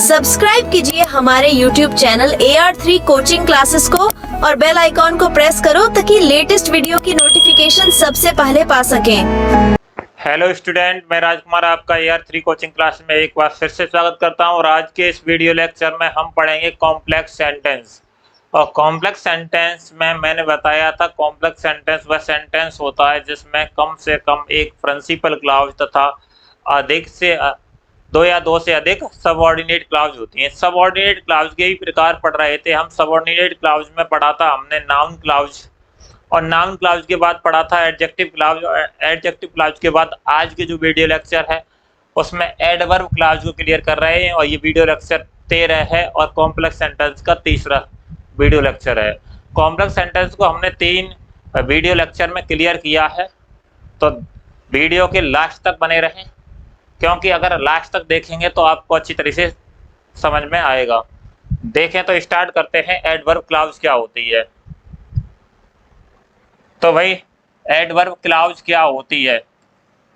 Subscribe कीजिए हमारे YouTube channel AR3 coaching classes को और बेल आइकॉन को प्रेस करो ताकि लेटेस्ट वीडियो की नोटिफिकेशन सबसे पहले पा सकें। हेलो स्टूडेंट, मैं राजकुमार आपका AR3 कोचिंग क्लास में एक बार फिर से स्वागत करता हूं और आज के इस वीडियो लेक्चर में हम पढ़ेंगे कॉम्प्लेक्स सेंटेंस। और कॉम्प्लेक्स सेंटेंस में मैंने बताया था कॉम्प्लेक्स सेंटेंस वह सेंटेंस होता है जिसमें कम से कम एक प्रिंसिपल क्लॉज तथा अधिक से दो या दो से अधिक सबऑर्डिनेट क्लॉज होती हैं। सबऑर्डिनेट क्लॉज के भी प्रकार पढ़ रहे थे हम। सबऑर्डिनेट क्लॉज में पढ़ा था हमने नाउन क्लॉज और नाउन क्लॉज के बाद पढ़ा था एडजेक्टिव क्लॉज और एडजेक्टिव क्लॉज के बाद आज के जो वीडियो लेक्चर है उसमें एडवर्ब क्लॉज को क्लियर कर रहे हैं और ये वीडियो लेक्चर 13 है और कॉम्प्लेक्स सेंटेंस का तीसरा वीडियो लेक्चर है। कॉम्प्लेक्स सेंटेंस को हमने 3 वीडियो लेक्चर में क्लियर किया है, तो वीडियो के लास्ट तक बने रहें क्योंकि अगर लास्ट तक देखेंगे तो आपको अच्छी तरह से समझ में आएगा। देखें तो स्टार्ट करते हैं, एडवर्ब क्लॉज क्या होती है। तो भाई एडवर्ब क्लॉज क्या होती है?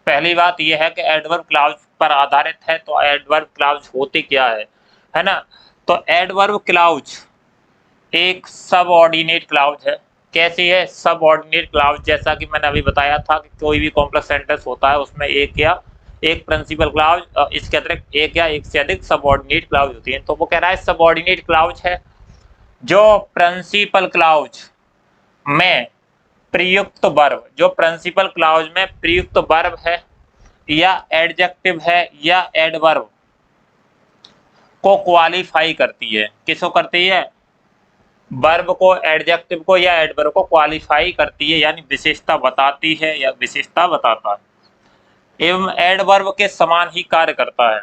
पहली बात यह है कि एडवर्ब क्लॉज पर आधारित है, तो एडवर्ब क्लॉज होती क्या है ना। तो एडवर्ब क्लॉज एक सबऑर्डिनेट क्लॉज है। कैसी है? सबऑर्डिनेट क्लॉज, जैसा कि मैंने अभी बताया था कि कोई भी कॉम्प्लेक्स सेंटेंस होता है उसमें एक प्रिंसिपल क्लॉज, इसके अतिरिक्त एक या एक से अधिक सबऑर्डिनेट क्लॉज होती है। तो वो कह रहा है सबऑर्डिनेट क्लॉज है जो प्रिंसिपल क्लॉज में प्रयुक्त वर्ब, जो प्रिंसिपल क्लॉज में प्रयुक्त वर्ब है या एडजेक्टिव है या एडवर्ब को क्वालिफाई करती है। किसको करती है? वर्ब को, एडजेक्टिव को या एडवर्ब को क्वालिफाई करती है, यानी विशेषता बताती है या विशेषता बताता है एवं एडवर्ब के समान ही कार्य करता है।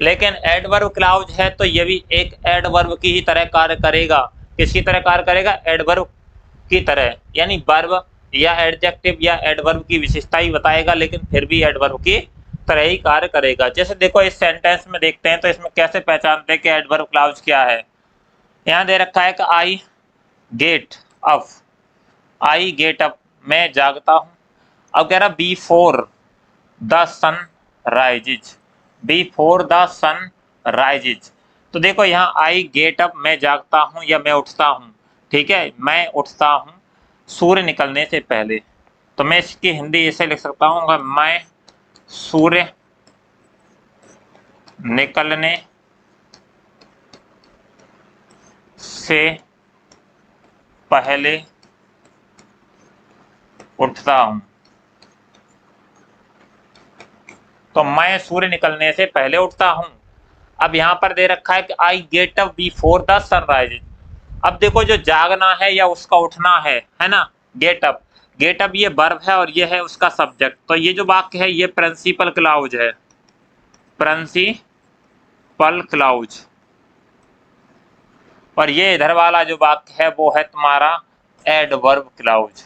लेकिन एडवर्ब क्लॉज है तो ये भी एक एडवर्ब की ही तरह कार्य करेगा। किसकी तरह कार्य करेगा? एडवर्ब की तरह, यानी वर्ब या एडजेक्टिव या एडवर्ब की विशेषता ही बताएगा, लेकिन फिर भी एडवर्ब की तरह ही कार्य करेगा। जैसे देखो इस सेंटेंस में देखते हैं तो इसमें कैसे पहचानते हैं कि एडवर्ब क्लॉज क्या है। यहाँ दे रखा है कि I get up, I get up, मैं जागता हूँ। अब कह रहा before the sun rises, before the sun rises. तो देखो यहाँ आई गेट अप, मैं जागता हूँ या मैं उठता हूँ, ठीक है, मैं उठता हूँ सूर्य निकलने से पहले। तो मैं इसकी हिंदी ऐसे लिख सकता हूँ, मैं सूर्य निकलने से पहले उठता हूँ। तो मैं सूर्य निकलने से पहले उठता हूँ। अब यहाँ पर दे रखा है कि I get up before the sunrise. अब देखो जो जागना है या उसका उठना है ना, गेट अप, गेट अप ये वर्ब है और ये है उसका सब्जेक्ट। तो ये जो वाक्य है ये प्रिंसिपल क्लॉज है, प्रिंसिपल क्लॉज। और ये इधर वाला जो वाक्य है वो है तुम्हारा adverb clause,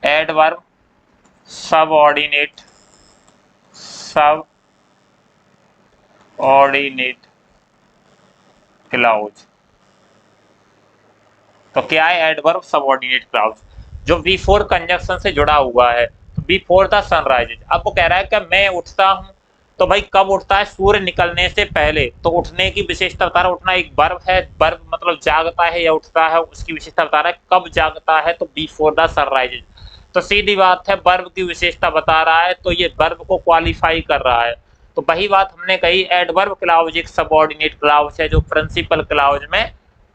adverb subordinate, subordinate clause. तो क्या है? एडवर्ब सबऑर्डिनेट क्लॉज जो बिफोर कंजंक्शन से जुड़ा हुआ है। तो बिफोर द सनराइज, अब वो कह रहा है कि मैं उठता हूँ। तो भाई कब उठता है? सूर्य निकलने से पहले। तो उठने की विशेषता बता रहा, उठना एक वर्ब है, वर्ब मतलब जागता है या उठता है, उसकी विशेषता बता रहा है कब जागता है, तो बिफोर द सनराइज। तो सीधी बात है, वर्ब की विशेषता बता रहा है तो ये वर्ब को क्वालिफाई कर रहा है। तो वही बात हमने कही, एडवर्ब क्लॉज एक सबऑर्डिनेट क्लॉज है जो प्रिंसिपल क्लॉज में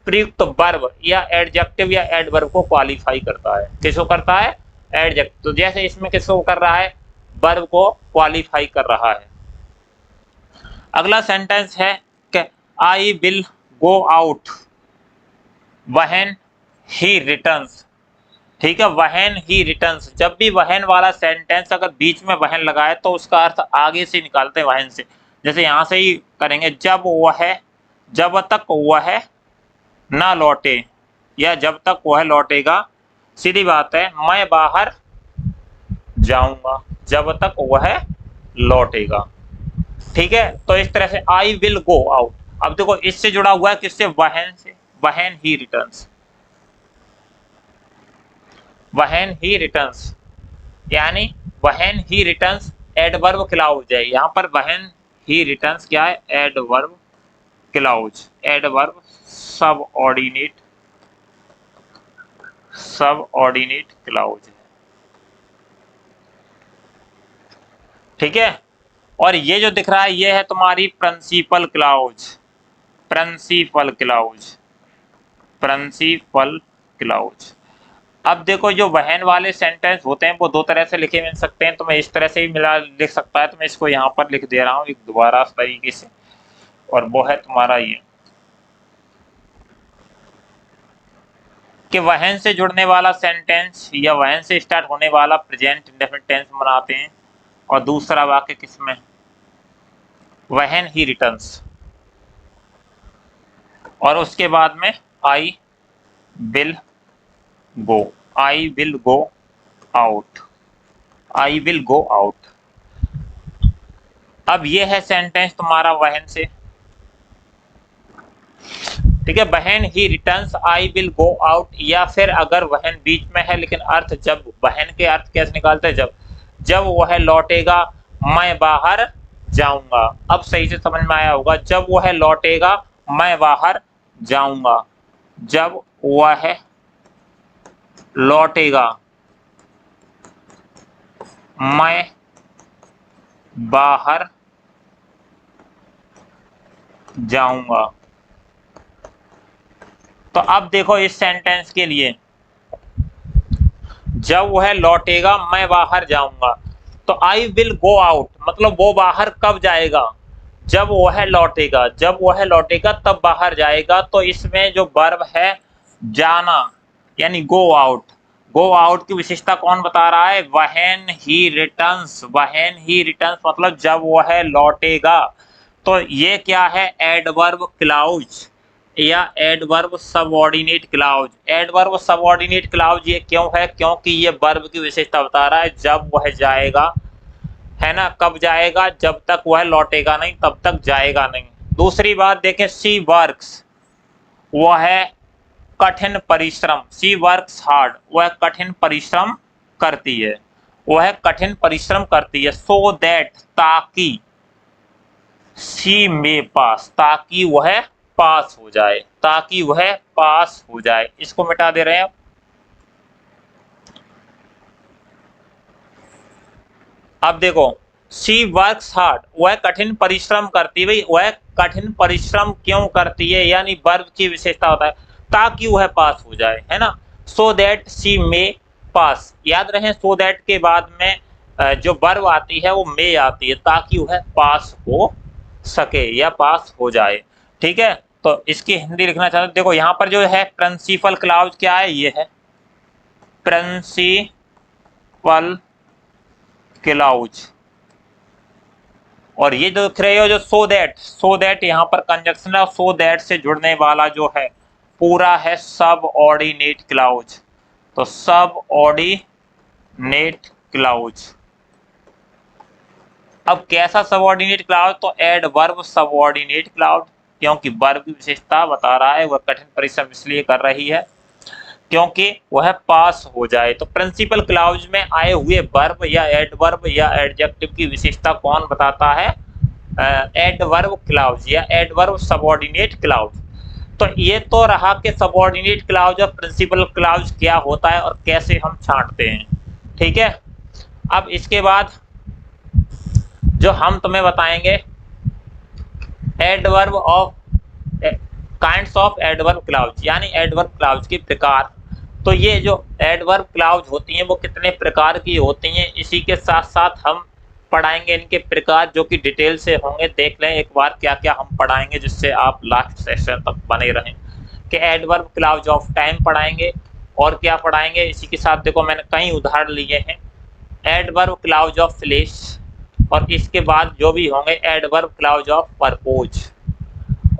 प्रयुक्त वर्ब या एडजेक्टिव या एडवर्ब को क्वालिफाई करता है। किसको करता है? एडजेक्टिव। तो जैसे इसमें किसको कर रहा है? वर्ब को क्वालिफाई कर रहा है। अगला सेंटेंस है कि I will go out when he returns, ठीक है, व्हेन ही रिटर्न्स। जब भी व्हेन वाला सेंटेंस अगर बीच में व्हेन लगाए तो उसका अर्थ आगे से निकालते हैं व्हेन से। जैसे यहाँ से ही करेंगे, जब वह, जब तक वह ना लौटे या जब तक वह लौटेगा। सीधी बात है, मैं बाहर जाऊंगा जब तक वह लौटेगा, ठीक है। तो इस तरह से आई विल गो आउट। अब देखो इससे जुड़ा हुआ है किससे? व्हेन से, when he returns, when he returns, यानी when he returns adverb clause है। यहाँ पर व्हेन ही रिटर्न्स क्या है, adverb clause, adverb subordinate clause है, ठीक है। और ये जो दिख रहा है ये है तुम्हारी principal clause, principal clause, principal clause. अब देखो जो वहन वाले सेंटेंस होते हैं वो दो तरह से लिखे मिल सकते हैं, तो मैं इस तरह से ही मिला लिख सकता है, तो मैं इसको यहाँ पर लिख दे रहा हूँ एक दोबारा इस तरीके से, और वो है तुम्हारा ये कि वहन से जुड़ने वाला सेंटेंस या वहन से स्टार्ट होने वाला प्रेजेंट इंडेफिनिट टेंस बनाते हैं, और दूसरा वाक्य किसमें, वहन ही रिटर्न्स, और उसके बाद में I will go, I will go out, I will go out. अब ये है सेंटेंस तुम्हारा वहन से, ठीक है, वहन ही returns I will go out, या फिर अगर वहन बीच में है लेकिन अर्थ, जब वहन के अर्थ कैसे निकालते हैं, जब वह लौटेगा मैं बाहर जाऊंगा। अब सही से समझ में आया होगा, जब वह लौटेगा मैं बाहर जाऊंगा, जब वह लौटेगा मैं बाहर जाऊंगा। तो अब देखो इस सेंटेंस के लिए, जब वह लौटेगा मैं बाहर जाऊंगा, तो आई विल गो आउट मतलब वो बाहर कब जाएगा, जब वह लौटेगा, जब वह लौटेगा तब बाहर जाएगा। तो इसमें जो वर्ब है जाना यानी गो आउट, गो आउट की विशेषता कौन बता रहा है, वहन ही रिटर्न्स, वहन ही रिटर्न्स मतलब जब वह लौटेगा। तो ये क्या है, एडवर्ब क्लाउज या adverb subordinate clause. Adverb subordinate clause ये क्यों है, क्योंकि ये वर्ब की विशेषता बता रहा है जब वह जाएगा, है ना, कब जाएगा, जब तक वह लौटेगा नहीं तब तक जाएगा नहीं। दूसरी बात देखें, सी वर्क्स, वह है कठिन परिश्रम, सी वर्क्स हार्ड, वह कठिन परिश्रम करती है, वह कठिन परिश्रम करती है। सो दैट ताकि, सी में पास, ताकि वह पास हो जाए, ताकि वह पास हो जाए, इसको मिटा दे रहे हैं। अब देखो, सी वर्क्स हार्ड, वह कठिन परिश्रम करती है। भाई वह कठिन परिश्रम क्यों करती है, यानी वर्ब की विशेषता होता है ताकि वह पास हो जाए, है ना। सो दैट सी मे पास, याद रहे सो दैट के बाद में जो वर्ब आती है वो मे आती है, ताकि वह पास हो सके या पास हो जाए, ठीक है। तो इसकी हिंदी लिखना चाहते हैं, देखो यहाँ पर जो है प्रिंसिपल क्लाउज क्या है, ये है प्रिंसिपल क्लाउज, और ये जो दिख रहे हो जो सो दैट यहाँ पर कंजक्शन है, सो दैट से जुड़ने वाला जो है पूरा है सबऑर्डिनेट क्लाउज। तो सबऑर्डिनेट क्लाउज, अब कैसा सबऑर्डिनेट क्लाउज, तो एडवर्ब सबऑर्डिनेट क्लाउज, क्योंकि वर्ब की विशेषता बता रहा है वह कठिन परिश्रम इसलिए कर रही है क्योंकि वह पास हो जाए। तो प्रिंसिपल क्लाउज में आए हुए वर्ब या एडवर्ब या एडजेक्टिव की विशेषता कौन बताता है, एडवर्ब क्लाउज या एडवर्ब सबऑर्डिनेट क्लाउज। तो ये तो रहा कि सबऑर्डिनेट क्लाउज और प्रिंसिपल क्लाउज क्या होता है और कैसे हम छांटते हैं, ठीक है। अब इसके बाद जो हम तुम्हें बताएंगे adverb of kinds of adverb clause, यानी एडवर्ब क्लाउज के प्रकार। तो ये जो एडवर्ब क्लाउज होती हैं वो कितने प्रकार की होती हैं, इसी के साथ साथ हम पढ़ाएंगे इनके प्रकार जो कि डिटेल से होंगे। देख लें एक बार क्या क्या हम पढ़ाएंगे जिससे आप लास्ट सेशन तक बने रहें। कि एडवर्ब क्लाउज ऑफ टाइम पढ़ाएंगे और क्या पढ़ाएंगे, इसी के साथ देखो मैंने कई उदाहरण लिए हैं। एडवर्ब क्लाउज ऑफ प्लेस, और इसके बाद जो भी होंगे एडवर्ब क्लाउज ऑफ परपोज,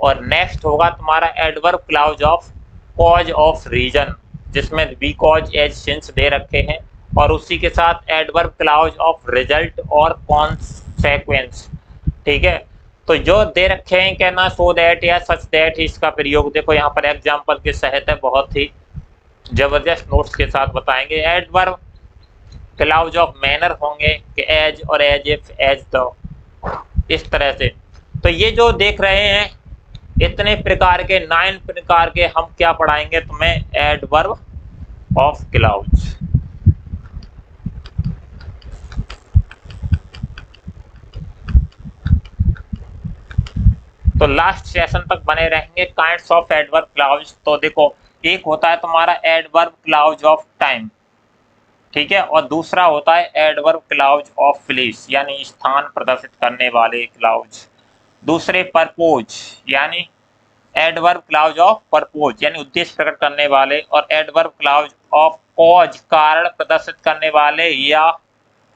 और नेक्स्ट होगा तुम्हारा adverb clause of cause of reason जिसमें बिकॉज एज सिंस दे रखे हैं, और उसी के साथ एडवर्ब क्लाउज ऑफ रिजल्ट और कॉन्सेक्वेंस, ठीक है। तो जो दे रखे हैं कहना सो दैट या सच दैट, इसका प्रयोग देखो यहाँ पर एग्जाम्पल के सहित है, बहुत ही जबरदस्त नोट्स के साथ बताएंगे। एडवर्ब क्लाउज ऑफ मैनर होंगे कि एज और एज इफ एज द, इस तरह से तो ये जो देख रहे हैं इतने प्रकार के 9 प्रकार के हम क्या पढ़ाएंगे तुम्हें, एडवर्ब ऑफ क्लाउज। तो लास्ट सेशन तक बने रहेंगे। काइंड्स ऑफ एडवर्ब क्लाउज, तो देखो एक होता है तुम्हारा एडवर्ब क्लाउज ऑफ टाइम, ठीक है, और दूसरा होता है एडवर्ब क्लाउज ऑफ प्लेस यानी स्थान प्रदर्शित करने वाले क्लाउज। दूसरे परपोज यानी एडवर्ब क्लाउज ऑफ परपोज यानी उद्देश्य प्रकट करने वाले, और एडवर्ब क्लाउज ऑफ कॉज कारण प्रदर्शित करने वाले या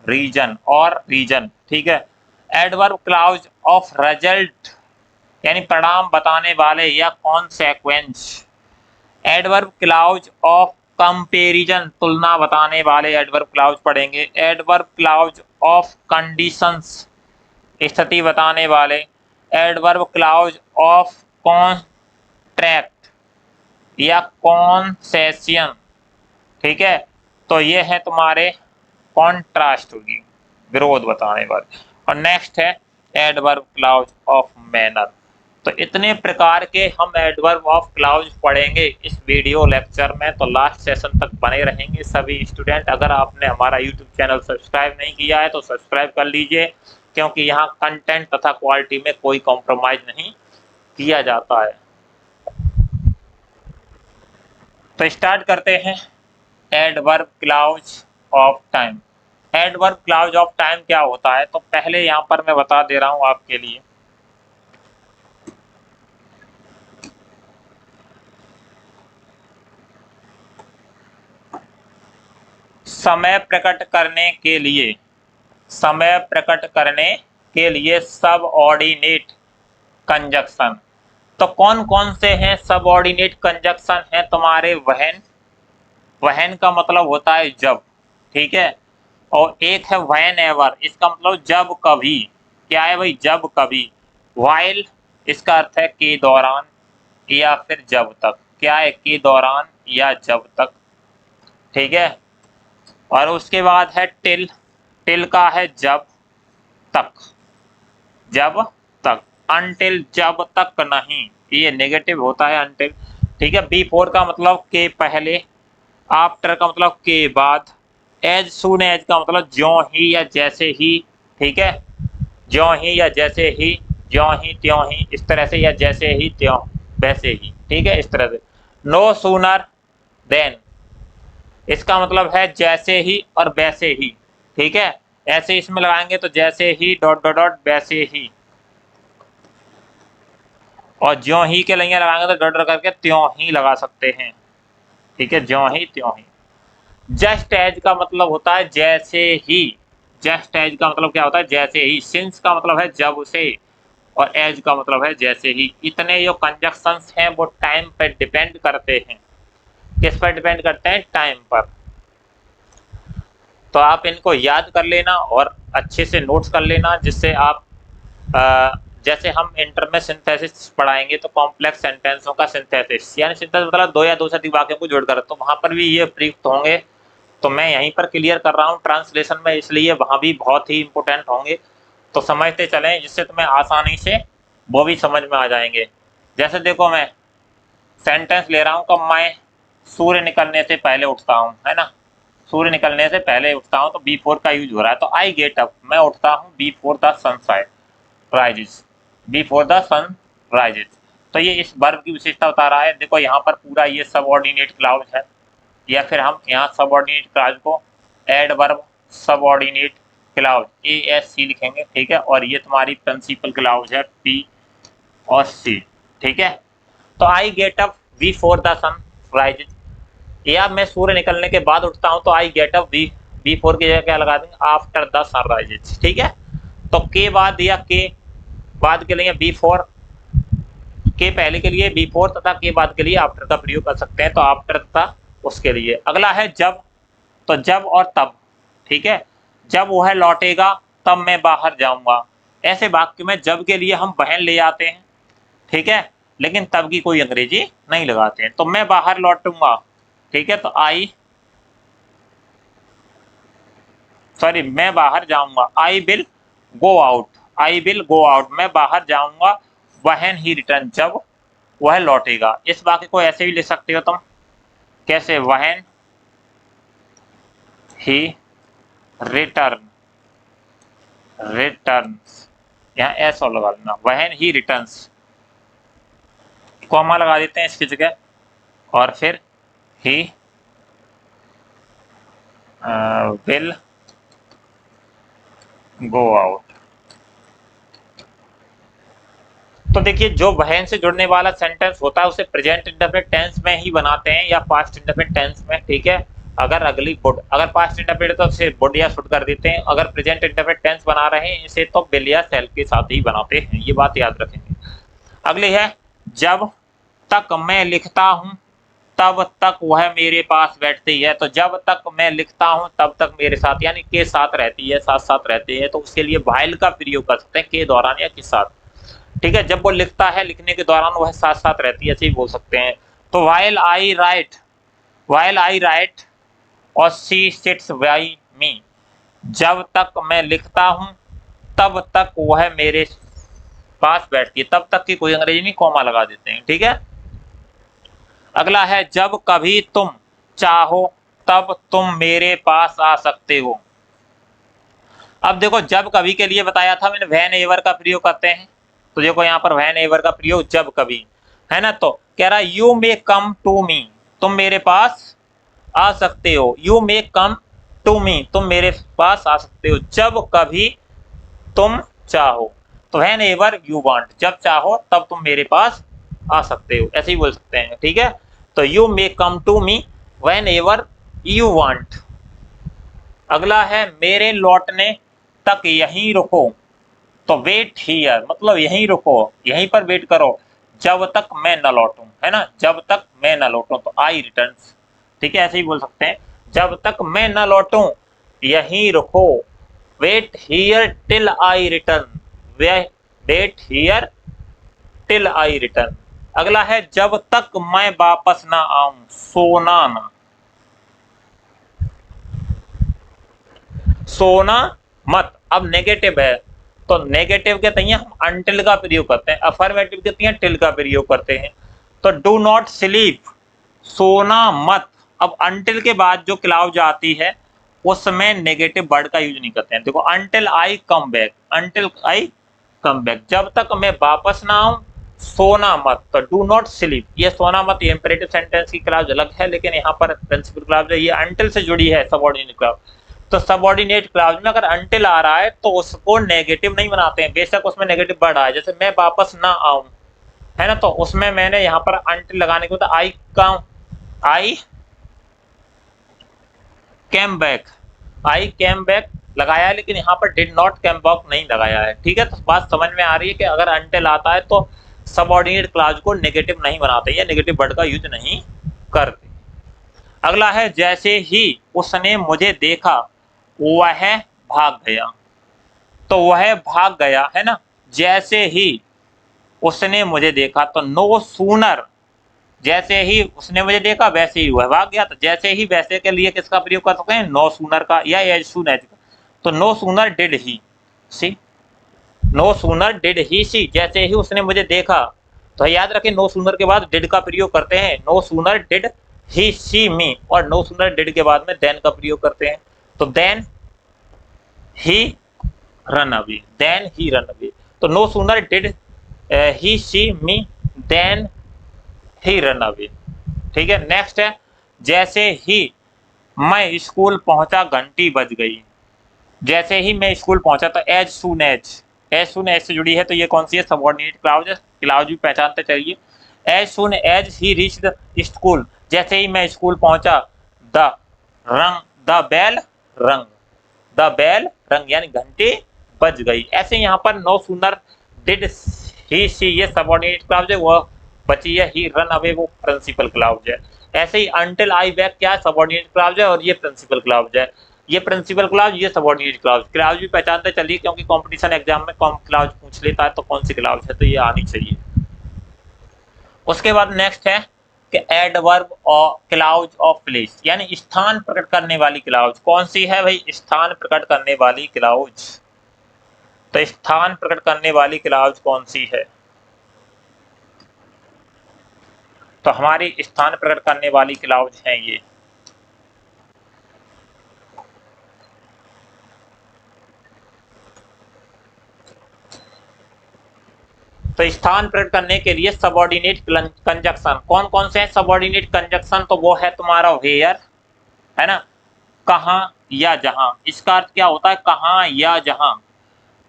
रीजन और रीजन, ठीक है। एडवर्ब क्लाउज ऑफ रिजल्ट यानी परिणाम बताने वाले या कॉन्सेक्वेंस। एडवर्ब क्लाउज ऑफ कंपैरिजन तुलना बताने वाले एडवर्ब क्लाउज पढ़ेंगे। एडवर्ब क्लाउज ऑफ कंडीशंस स्थिति बताने वाले। एडवर्ब क्लाउज ऑफ कॉन्ट्रैक्ट या कॉन्सेशन, ठीक है। तो ये है तुम्हारे कॉन्ट्रास्ट होगी, विरोध बताने वाले। और नेक्स्ट है एडवर्ब क्लाउज ऑफ मैनर। तो इतने प्रकार के हम एडवर्ब ऑफ क्लाउज पढ़ेंगे इस वीडियो लेक्चर में, तो लास्ट सेशन तक बने रहेंगे सभी स्टूडेंट। अगर आपने हमारा यूट्यूब चैनल सब्सक्राइब नहीं किया है तो सब्सक्राइब कर लीजिए, क्योंकि यहाँ कंटेंट तथा क्वालिटी में कोई कॉम्प्रोमाइज नहीं किया जाता है। तो स्टार्ट करते हैं adverb clause of time. Adverb clause of time क्या होता है, तो पहले यहाँ पर मैं बता दे रहा हूँ आपके लिए। समय प्रकट करने के लिए, समय प्रकट करने के लिए सबऑर्डिनेट कंजक्शन। तो कौन कौन से हैं सबऑर्डिनेट कंजक्शन? है तुम्हारे व्हेन, व्हेन का मतलब होता है जब, ठीक है। और एक है व्हेन एवर, इसका मतलब जब कभी, क्या है भाई, जब कभी। व्हाइल, इसका अर्थ है के दौरान या फिर जब तक, क्या है, के दौरान या जब तक, ठीक है। और उसके बाद है टिल, टिल का है जब तक, जब तक। अनटिल जब तक नहीं, ये नेगेटिव होता है अनटिल, ठीक है। बिफोर का मतलब के पहले, आफ्टर का मतलब के बाद, एज सून एज का मतलब ज्यों ही या जैसे ही, ठीक है, ज्यों ही या जैसे ही, ज्यों ही त्यों ही, इस तरह से, या जैसे ही त्यों वैसे ही, ठीक है, इस तरह से। नो सूनर देन, इसका मतलब है जैसे ही और वैसे ही, ठीक है। ऐसे इसमें लगाएंगे तो जैसे ही डॉट डॉट डॉट वैसे ही, और ज्यों ही के लिए लगाएंगे तो डॉट डॉट करके त्यों ही लगा सकते हैं, ठीक है, ज्यों ही त्यों ही। जस्ट एज का मतलब होता है जैसे ही, जस्ट एज का मतलब क्या होता है, जैसे ही। सिंस का मतलब है जब से, और एज का मतलब है जैसे ही। इतने जो कंजक्शंस हैं वो टाइम पर डिपेंड करते हैं। किस पर डिपेंड करते हैं? टाइम पर। तो आप इनको याद कर लेना और अच्छे से नोट्स कर लेना, जिससे आप जैसे हम इंटर में सिंथेसिस पढ़ाएंगे तो कॉम्प्लेक्स सेंटेंसों का सिंथेसिस, यानी सिंथेसिस मतलब दो या दो से अधिक वाक्यों को जोड़कर, तो वहां पर भी ये प्रयुक्त होंगे। तो मैं यहीं पर क्लियर कर रहा हूँ ट्रांसलेशन में, इसलिए वहां भी बहुत ही इंपॉर्टेंट होंगे। तो समझते चलें, जिससे तुम्हें आसानी से वो भी समझ में आ जाएंगे। जैसे देखो, मैं सेंटेंस ले रहा हूँ कि मैं सूर्य निकलने से पहले उठता हूँ, है ना, सूर्य निकलने से पहले उठता हूँ, तो बिफोर का यूज हो रहा है। तो आई गेट अप, मैं उठता हूँ before the sun rises, before the sun rises. तो ये इस वर्ब की विशेषता बता रहा है। देखो यहाँ पर पूरा ये सबऑर्डिनेट क्लाउज है, या फिर हम यहाँ सबऑर्डिनेट क्लाउज को एडवर्ब सबऑर्डिनेट क्लाउज ASC लिखेंगे, ठीक है। और ये तुम्हारी प्रिंसिपल क्लाउज है P और C, ठीक है। तो I get up before the sun rises, या मैं सूर्य निकलने के बाद उठता हूं, तो आई गेट अप बिफोर की जगह क्या लगा देंगे, आफ्टर द सनराइजेस, ठीक है। तो के बाद या के बाद के लिए बिफोर, के पहले के लिए बिफोर तथा के बाद के लिए आफ्टर का प्रयोग कर सकते हैं। तो आफ्टर तथा उसके लिए। अगला है जब, तो जब और तब, ठीक है। जब वह लौटेगा तब मैं बाहर जाऊंगा। ऐसे वाक्य में जब के लिए हम बहन ले आते हैं, ठीक है, लेकिन तब की कोई अंग्रेजी नहीं लगाते हैं। तो मैं बाहर लौटूंगा, ठीक है, तो मैं बाहर जाऊंगा, I will go out, I will go out, मैं बाहर जाऊंगा, व्हेन ही रिटर्न, जब वह लौटेगा। इस वाक्य को ऐसे भी लिख सकते हो तुम, कैसे, व्हेन ही रिटर्न, रिटर्न्स, यहाँ एस और लगा देना, व्हेन ही रिटर्न्स, कॉमा लगा देते हैं इसकी जगह, और फिर ही विल गो आउट। तो देखिए, जो व्हेन से जुड़ने वाला सेंटेंस होता है उसे प्रेजेंट इंडेफिनिट टेंस में ही बनाते हैं या पास्ट इंडेफिनिट टेंस में, ठीक है। अगर अगली वुड, अगर पास्ट इंडेफिनिट तो इसे वुड या शुड कर देते हैं, अगर प्रेजेंट इंडेफिनिट टेंस बना रहे हैं इसे तो विल या शैल के साथ ही बनाते हैं, ये बात याद रखेंगे। अगली है, जब तक मैं लिखता हूं तब तक वह मेरे पास बैठती है। तो जब तक मैं लिखता हूं तब तक मेरे साथ, यानी के साथ रहती है, साथ साथ रहते हैं, तो उसके लिए व्हाइल का प्रयोग कर सकते हैं, के दौरान या के साथ, ठीक है। जब वो लिखता है, लिखने के दौरान वह साथ साथ रहती है, ऐसे ही बोल सकते हैं। तो while I right, while I right और शी सिट्स बाय मी, जब तक मैं लिखता हूं तब तक वह मेरे पास बैठती है। तब तक की कोई अंग्रेजी नहीं, कॉमा लगा देते हैं, ठीक है। अगला है, जब कभी तुम चाहो तब तुम मेरे पास आ सकते हो। अब देखो, जब कभी के लिए बताया था मैंने, व्हेन एवर का प्रयोग करते हैं, तो देखो यहाँ पर व्हेन एवर का प्रयोग जब कभी है ना। तो कह रहा यू मे कम टू मी, तुम मेरे पास आ सकते हो, यू मे कम टू मी, तुम मेरे पास आ सकते हो, जब कभी तुम चाहो। तो व्हेन एवर यू वांट, जब चाहो तब तुम मेरे पास आ सकते हो, ऐसे ही बोल सकते हैं, ठीक है। तो you may come to me whenever you want. अगला है, मेरे लौटने तक यहीं रुको, तो वेट हियर, मतलब यहीं रुको, यहीं पर वेट करो जब तक मैं न लौटूं, है ना, जब तक मैं न लौटूं, तो आई रिटर्न्स, ठीक है, ऐसे ही बोल सकते हैं, जब तक मैं न लौटूं यहीं रुको, wait here till I return, wait here till I return. अगला है, जब तक मैं वापस ना आऊं सोना ना, सोना मत। अब नेगेटिव है, तो नेगेटिव के तैयार हम अनटिल का प्रयोग करते हैं, अफर्मेटिव के तैयार टिल का प्रयोग करते हैं। तो डू नॉट स्लीप, सोना मत। अब अनटिल के बाद जो क्लाउज आती है उसमें नेगेटिव वर्ड का यूज नहीं करते हैं। देखो, until I come back, until I come back, जब तक मैं वापस ना आऊं सोना मत। तो डू नॉट स्लीप, ये सोना मत, ये इंपेरेटिव सेंटेंस की क्लाउज अलग है, लेकिन यहाँ पर प्रिंसिपल क्लाउज है, ये अनटिल से जुड़ी है, सबऑर्डिनेट क्लाउज। तो सबऑर्डिनेट क्लाउज में अगर अनटिल आ रहा है तो उसको नेगेटिव नहीं बनाते हैं, बेशक उसमें नेगेटिव वर्ड आए, जैसे मैं वापस ना आऊं, है ना, तो उसमें मैंने यहाँ पर अनटिल लगाने को, I come, I came back, I came back लगाया है, लेकिन यहाँ पर डिड नॉट कैम बैक नहीं लगाया है, ठीक है। तो बात समझ में आ रही है कि अगर अनटिल आता है तो सबऑर्डिनेट क्लाउज को नेगेटिव नहीं बनाते या नेगेटिव वर्ड का यूज नहीं करते। अगला है, जैसे ही उसने मुझे देखा वह भाग गया, तो वह भाग गया, है ना, जैसे ही उसने मुझे देखा, तो नो सूनर, जैसे ही उसने मुझे देखा वैसे ही वह भाग गया, तो जैसे ही वैसे के लिए किसका प्रयोग कर सकते हैं, नो सूनर का या एज सून एज का। तो no sooner did he see, no sooner did he see, जैसे ही उसने मुझे देखा। तो याद रखें, नो सूनर के बाद डिड का प्रयोग करते हैं, no sooner did he see मी, और नो सूनर डिड के बाद में देन का प्रयोग करते हैं। तो then he run away, then he run away. तो no sooner did he see me then he run away, ठीक है। नेक्स्ट है, जैसे ही मैं स्कूल पहुंचा घंटी बज गई, जैसे ही मैं स्कूल पहुंचा, तो as soon as, as soon as से जुड़ी है, तो ये कौन सी है, सबऑर्डिनेट क्लाउज है, क्लाउज भी पहचानते चलिए। As soon as he reached school, जैसे ही मैं स्कूल पहुंचा, the rang, the bell rang, the bell rang, यानी घंटी बज गई। ऐसे यहाँ पर no sooner did he see, ये सबऑर्डिनेट क्लाउज है, वो बची है ही रन अवे, वो प्रिंसिपल क्लाउज है। ऐसे ही अनटिल आई बैक क्या है, सबऑर्डिनेट क्लाउज है, और ये प्रिंसिपल क्लाउज है। ये प्रिंसिपल क्लाउज, ये सबऑर्डिनेट क्लाउज। क्लाउज भी पहचानते चलिए, क्योंकि कंपटीशन एग्जाम में कौन क्लाउज पूछ लेता है तो कौन सी क्लाउज है, तो ये आनी चाहिए। उसके बाद नेक्स्ट है कि एडवर्ब और क्लाउज ऑफ प्लेस, यानी स्थान प्रकट करने वाली क्लाउज। कौन सी है भाई, स्थान प्रकट करने वाली क्लाउज। तो स्थान प्रकट करने वाली क्लॉज कौन सी है? तो हमारी स्थान प्रकट करने वाली क्लॉज है ये। तो स्थान प्रकट करने के लिए सबऑर्डिनेट कंजक्शन कौन कौन से हैं? सबऑर्डिनेट कंजक्शन तो वो है तुम्हारा वेयर, है ना, कहां या जहां। इसका अर्थ क्या होता है? कहां या जहां।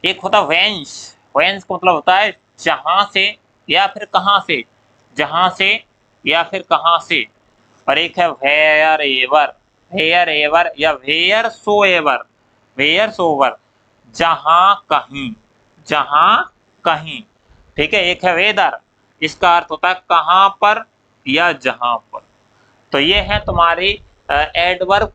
एक होता है वेंस, वेंस का मतलब होता है जहां से या फिर कहां से, जहां से या फिर कहां से। और एक है वेयर एवर, वेयर एवर या wheresoever, wheresoever, जहां कहीं, जहां कहीं। ठीक है। एक है वेदर, इसका अर्थ होता है कहां पर या जहां पर। तो ये है तुम्हारी एडवर्ब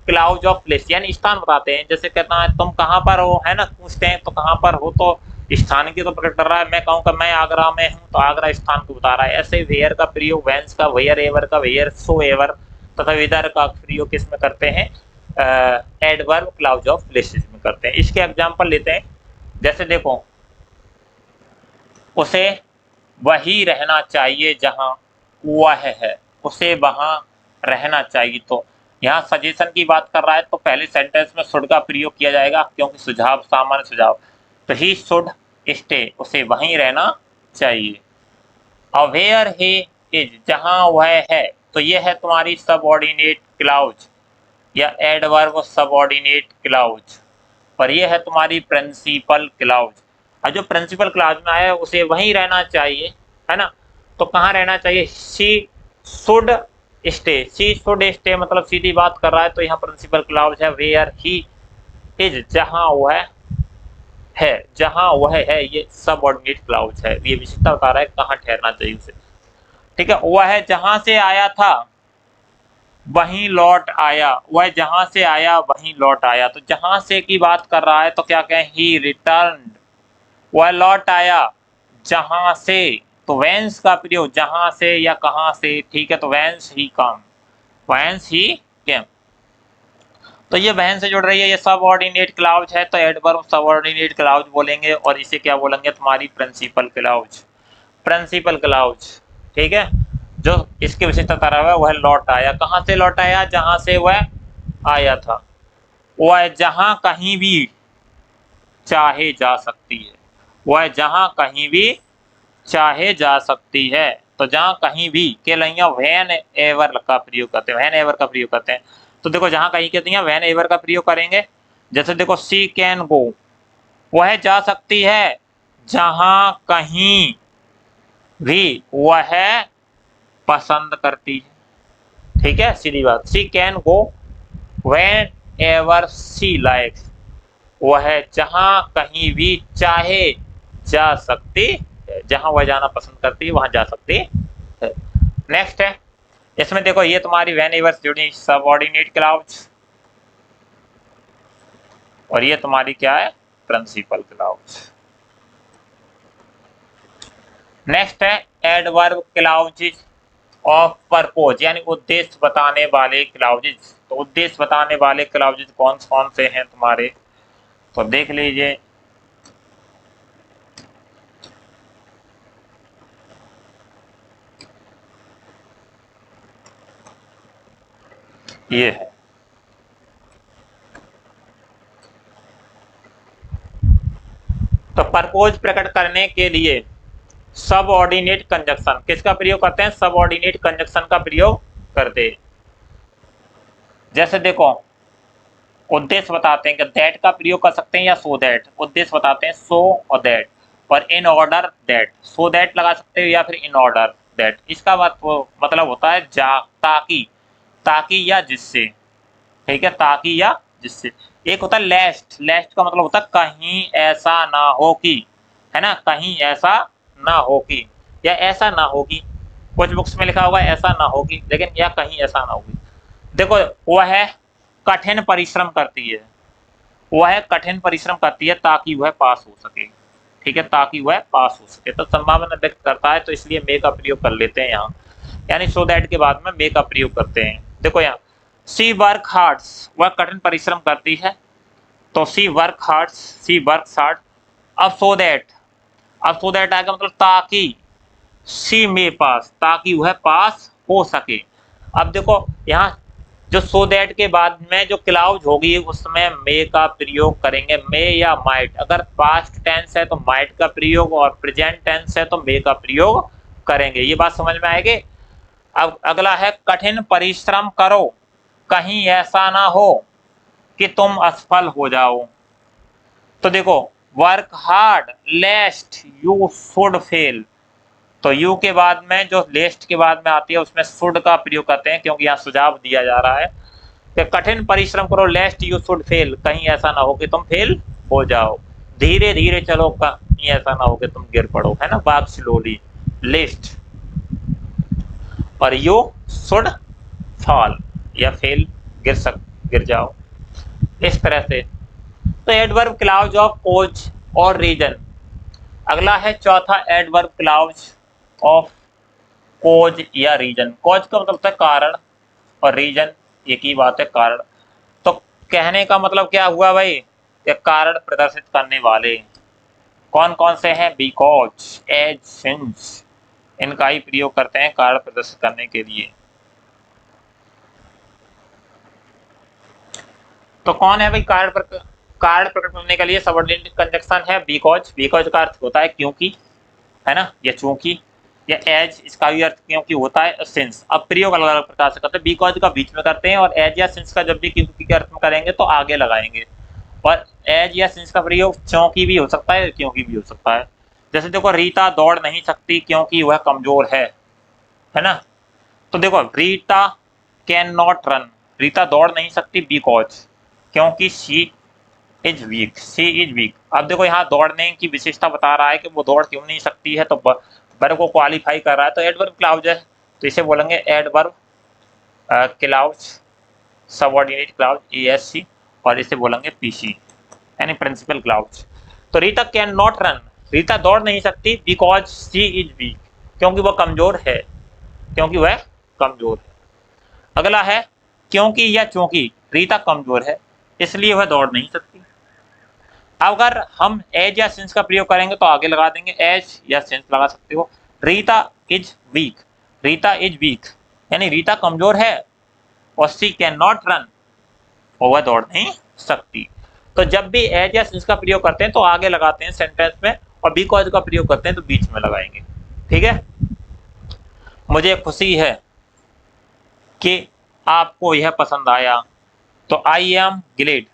क्लाउज ऑफ प्लेस, यानी स्थान बताते हैं। जैसे कहता है तुम कहां पर हो, है ना, पूछते हैं तो कहां पर हो, तो स्थान की तो प्रकट कर रहा है। मैं कहूँगा मैं आगरा में हूँ, तो आगरा स्थान को बता रहा है। ऐसे वेयर का प्रयोग वेंस का, वेयर एवर का, वेयर सो एवर तथा वेदर का प्रयोग किस में करते हैं? एडवर्ब क्लाउज ऑफ प्लेसेस में करते हैं। इसके एग्जाम्पल लेते हैं। जैसे देखो, उसे वही रहना चाहिए जहां वह है, उसे वहां रहना चाहिए। तो यहाँ सजेशन की बात कर रहा है, तो पहले सेंटेंस में शुड का प्रयोग किया जाएगा, क्योंकि सुझाव, सामान्य सुझाव। तो ही शुड स्टे, उसे वहीं रहना चाहिए। अवेयर ही इज, जहां वह है, तो यह है तुम्हारी सबऑर्डिनेट क्लाउज या एडवर्ब सबऑर्डिनेट क्लाउज। और ये है तुम्हारी प्रिंसिपल क्लाउज। और जो प्रिंसिपल क्लाउज में आया उसे वहीं रहना चाहिए, है ना। तो कहाँ रहना चाहिए? She should stay, she should stay मतलब सीधी बात कर रहा है। तो यहाँ प्रिंसिपल क्लाउज है वेयर ही इज, जहां वह है, जहां वह है, ये सबऑर्डिनेट क्लाउज है। ये विशेषता बता रहा है कहाँ ठहरना चाहिए उसे। ठीक है। वह है जहां से आया था वहीं लौट आया, वह जहां से आया वहीं लौट आया। तो जहां से की बात कर रहा है तो क्या कहें? ही रिटर्न्ड, वह लौट आया जहां से। तो वेंस का प्रयोग जहां से या कहां से। ठीक है। तो वेंस ही कम, वेंस ही केम। तो ये वहन से जुड़ रही है, ये सबऑर्डिनेट क्लाउज है, तो एडवर्ब सबऑर्डिनेट क्लाउज बोलेंगे। और इसे क्या बोलेंगे? तुम्हारी प्रिंसिपल क्लाउज, प्रिंसिपल क्लाउज। ठीक है। जो इसकी विशेषता तारा हुआ वह लौट आया, कहां से लौट आया? जहां से वह आया था। वह जहां कहीं भी चाहे जा सकती है, वह जहां कहीं भी चाहे जा सकती है। तो जहां कहीं भी के लिए वैन एवर का प्रयोग करते हैं, वैन एवर का प्रयोग करते हैं। तो देखो जहां कहीं के लिए वैन एवर का प्रयोग करेंगे। जैसे देखो सी कैन गो, वह जा सकती है जहां कहीं भी वह पसंद करती है। ठीक है, सीधी बात। She can go whenever she likes, वह जहां कहीं भी चाहे जा सकती है, जहां वह जाना पसंद करती है वहां जा सकती है। नेक्स्ट है, इसमें देखो ये तुम्हारी व्हेन एवर से जुड़ी सबऑर्डिनेट क्लाउज, और ये तुम्हारी क्या है? Principal clause. नेक्स्ट है एडवर्ब क्लाउजेज ऑफ परपोज, यानी उद्देश्य बताने वाले क्लाउजेज। तो उद्देश्य बताने वाले क्लाउजेज कौन कौन से हैं तुम्हारे? तो देख लीजिए, ये है। तो परपोज प्रकट करने के लिए सबऑर्डिनेट कंजक्शन किसका प्रयोग करते हैं? सबऑर्डिनेट कंजक्शन का प्रयोग करते हैं। जैसे देखो उद्देश्य बताते हैं कि दैट का प्रयोग कर सकते हैं या सो दैट। उद्देश्य बताते हैं सो और दैट, और in order that, so that लगा सकते हो या फिर इन ऑर्डर दैट। इसका मतलब होता है जा, ताकि, ताकि या जिससे। ठीक है, ताकि या जिससे। एक होता है लेस्ट, लेस्ट का मतलब होता है कहीं ऐसा ना हो कि, है ना, कहीं ऐसा ना हो कि, या ऐसा ना होगी। कुछ बुक्स में लिखा होगा ऐसा ना होगी, लेकिन या कहीं ऐसा ना होगी। देखो वह कठिन परिश्रम करती है, वह कठिन परिश्रम करती है ताकि वह पास हो सके। ठीक है, ताकि वह पास हो सके। तो संभावना व्यक्त करता है, तो इसलिए मे का प्रयोग कर लेते हैं यहाँ, यानी सो दैट के बाद में मे का प्रयोग करते हैं। देखो यहाँ सी वर्क हार्ड्स, वह कठिन परिश्रम करती है। तो सी वर्क हार्ड्स, सी वर्क हार्ड अब सो दैट आएगा मतलब ताकि, सी में पास, ताकि वह पास हो सके। अब देखो यहाँ जो सो दैट के बाद में जो क्लाउज होगी उसमें मे का प्रयोग करेंगे, मे या माइट। अगर पास्ट टेंस है तो माइट का प्रयोग और प्रेजेंट टेंस है तो मे का प्रयोग करेंगे। ये बात समझ में आएगी। अब अगला है कठिन परिश्रम करो, कहीं ऐसा ना हो कि तुम असफल हो जाओ। तो देखो work hard लेस्ट you should fail, तो यू के बाद में जो लेस्ट के बाद में आती है उसमें शुड का प्रयोग करते हैं, क्योंकि यहाँ सुझाव दिया जा रहा है कि कठिन परिश्रम करो लेस्ट यू शुड फेल, कहीं ऐसा ना हो कि तुम फेल हो जाओ। धीरे धीरे चलो, कहीं ऐसा ना हो कि तुम गिर पड़ो, है ना। वॉक स्लोली लेस्ट, और यू शुड फॉल या फेल, गिर जाओ, इस तरह से। तो एडवर्ब क्लाउज ऑफ कोज और रीजन। अगला है चौथा एडवर्ब क्लाउज ऑफ कोज या रीजन। कोज का मतलब होता है कारण और रीजन एक ही बात है, कारण। तो कहने का मतलब क्या हुआ भाई, एक कारण प्रदर्शित करने वाले कौन कौन से हैं, बिकॉज, एज, सिंस, इनका ही प्रयोग करते हैं कारण प्रदर्शित करने के लिए। तो कौन है भाई कारण प्रकट करने के लिए सबऑर्डिनेट कंजक्शन है बिकॉज। बिकॉज का अर्थ होता है क्योंकि, है ना, या चूंकि, या एज, इसका भी अर्थ क्योंकि होता है। सिंस, अब प्रयोग अलग अलग प्रकार से करते हैं। बिकॉज का बीच में करते हैं और एज या सिंस का जब भी क्योंकि के अर्थ में करेंगे तो आगे लगाएंगे। और एज या सिंस का प्रयोग चूंकि भी हो सकता है, क्योंकि भी हो सकता है। जैसे देखो रीता दौड़ नहीं सकती क्योंकि वह कमजोर है ना। तो देखो Rita can not run, Rita दौड़ नहीं सकती बिकॉज, क्योंकि she is weak, she is weak. अब देखो यहाँ दौड़ने की विशेषता बता रहा है कि वो दौड़ क्यों नहीं सकती है, तो वर्ब को क्वालिफाई कर रहा है, तो एडवर्ब क्लाउज है, तो इसे बोलेंगे adverb clause, subordinate clause ASC, और इसे बोलेंगे पीसी यानी प्रिंसिपल क्लाउज। तो Rita can not run, Rita दौड़ नहीं सकती बिकॉज शी इज वीक, क्योंकि वह कमजोर है, क्योंकि वह कमजोर है। अगला है क्योंकि या चूंकि रीता कमजोर है इसलिए वह दौड़ नहीं सकती। अगर हम एज या सिंस का प्रयोग करेंगे तो आगे लगा देंगे, एज या सिंस लगा सकते हो। Rita is weak, Rita is weak यानी रीता कमजोर है, और सी कैन नॉट रन, और वह दौड़ नहीं सकती। तो जब भी एज या सिंस का प्रयोग करते हैं तो आगे लगाते हैं सेंटेंस में, और बिकॉज का प्रयोग करते हैं तो बीच में लगाएंगे। ठीक है। मुझे खुशी है कि आपको यह पसंद आया, तो आई एम ग्लेड,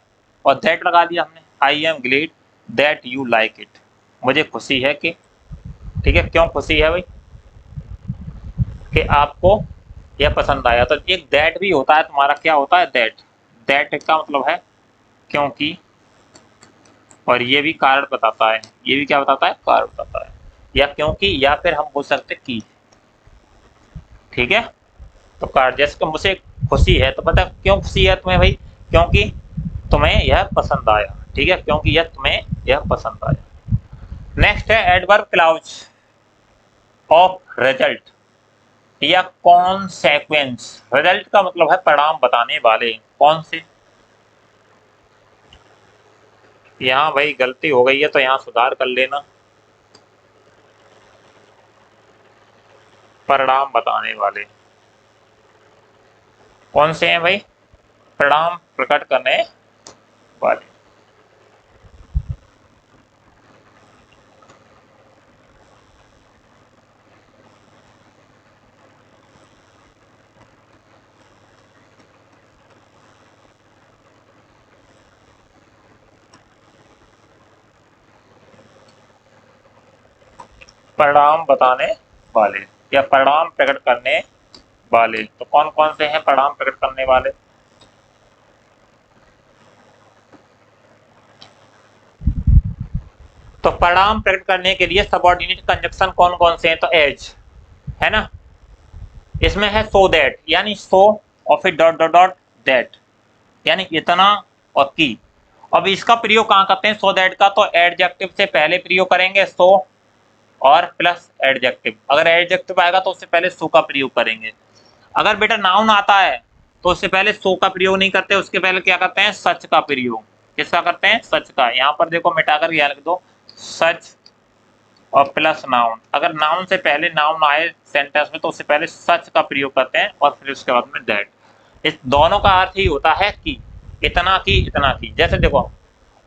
और दैट लगा दिया हमने, I am Glade that you like it, मुझे खुशी है कि, ठीक है, क्यों खुशी है भाई, कि आपको यह पसंद आया। तो एक दैट भी होता है, तुम्हारा क्या होता है, दैट, दैट का मतलब है क्योंकि, और ये भी कारण बताता है, ये भी क्या बताता है, कारण बताता है, या क्योंकि, या फिर हम बोल सकते कि। ठीक है। तो कारण, जैसे मुझे खुशी है तो पता क्यों खुशी है तुम्हें भाई, क्योंकि तुम्हें यह पसंद आया। ठीक है, क्योंकि यह तुम्हें यह पसंद आया। नेक्स्ट है एडवर्ब क्लाउज ऑफ रिजल्ट या कॉन्सेक्वेंस। रिजल्ट का मतलब है परिणाम बताने वाले, कौन से। यहाँ भाई गलती हो गई है तो यहाँ सुधार कर लेना, परिणाम बताने वाले कौन से हैं भाई, परिणाम प्रकट करने वाले। परिणाम बताने वाले या परिणाम प्रकट करने वाले, तो कौन कौन से हैं परिणाम प्रकट करने वाले। तो परिणाम प्रकट करने के लिए सबऑर्डिनेट कंजक्शन कौन कौन से हैं, तो एज है ना, इसमें है सो दैट यानी सो, और फिर डॉट डॉट डॉट दैट यानी इतना और की। अब इसका प्रयोग कहाँ करते हैं सो दैट का, तो एडजेक्टिव से पहले प्रयोग करेंगे सो और प्लस एडजेक्टिव। अगर एडजेक्टिव आएगा तो उससे पहले सो का प्रयोग करेंगे। अगर बेटा नाउन आता है तो उससे पहले सो का प्रयोग नहीं करते, उसके पहले क्या करते हैं, सच का प्रयोग। किसका करते हैं, सच का। यहाँ पर देखो मिटाकर यह लिख दो, सच और प्लस नाउन। अगर नाउन से पहले नाउन आए सेंटेंस में तो उससे पहले सच का प्रयोग करते हैं और फिर उसके बाद में दैट। इस दोनों का अर्थ ही होता है कि, इतना की, इतना की। जैसे देखो,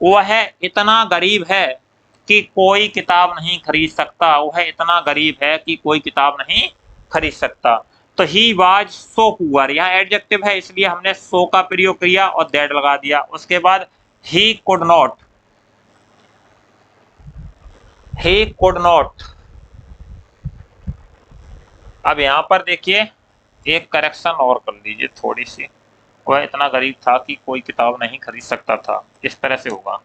वह इतना गरीब है कि कोई किताब नहीं खरीद सकता, वह इतना गरीब है कि कोई किताब नहीं खरीद सकता। तो ही वाज सो पुअर, यहाँ एडजेक्टिव है इसलिए हमने सो का प्रयोग किया और दैट लगा दिया। उसके बाद he could not, he could not. अब यहां पर देखिए एक करेक्शन और कर लीजिए थोड़ी सी, वह इतना गरीब था कि कोई किताब नहीं खरीद सकता था, इस तरह से होगा।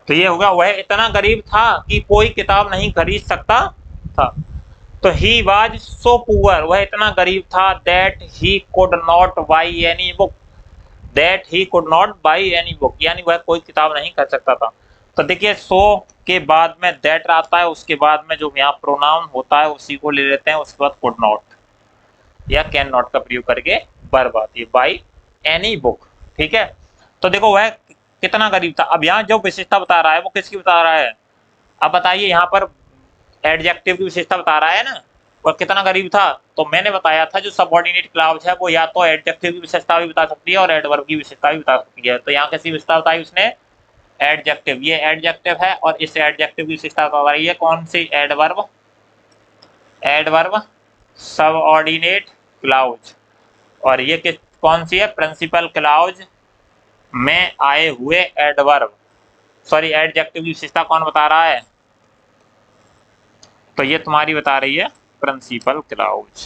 तो ये होगा वह इतना गरीब था कि कोई किताब नहीं खरीद सकता था। तो ही वाज सो पुअर, वह इतना गरीब था that he could not by any book, that he could not by any book, यानी वह कोई किताब नहीं खरीद सकता था। तो देखिए सो के बाद में दैट आता है, उसके बाद में जो यहाँ प्रोनाउन होता है उसी को ले लेते हैं, उसके बाद कुड नॉट या कैन नॉट का प्रयोग करके वर्ब आती है, बाई एनी बुक। ठीक है, तो देखो वह कितना गरीब था। अब यहाँ जो विशेषता बता रहा है वो किसकी बता रहा है? अब बताइए, यहाँ पर एडजेक्टिव की विशेषता बता रहा है ना, और कितना गरीब था। तो मैंने बताया था जो सबऑर्डिनेट क्लॉज है वो या तो एडजेक्टिव की विशेषता भी बता सकती है और एडवर्ब की विशेषता भी बता सकती है। तो यहाँ कैसी विशेषता बताई उसने? एडजेक्टिव, ये एडजेक्टिव है और इस एडजेक्टिव की विशेषता बता रही है कौन सी? Adverb, adverb subordinate clause. और ये कौन सी है? प्रिंसिपल क्लॉज में आए हुए एडवर्ब, सॉरी एडजेक्टिव की विशेषता कौन बता रहा है? तो ये तुम्हारी बता रही है प्रिंसिपल क्लॉज।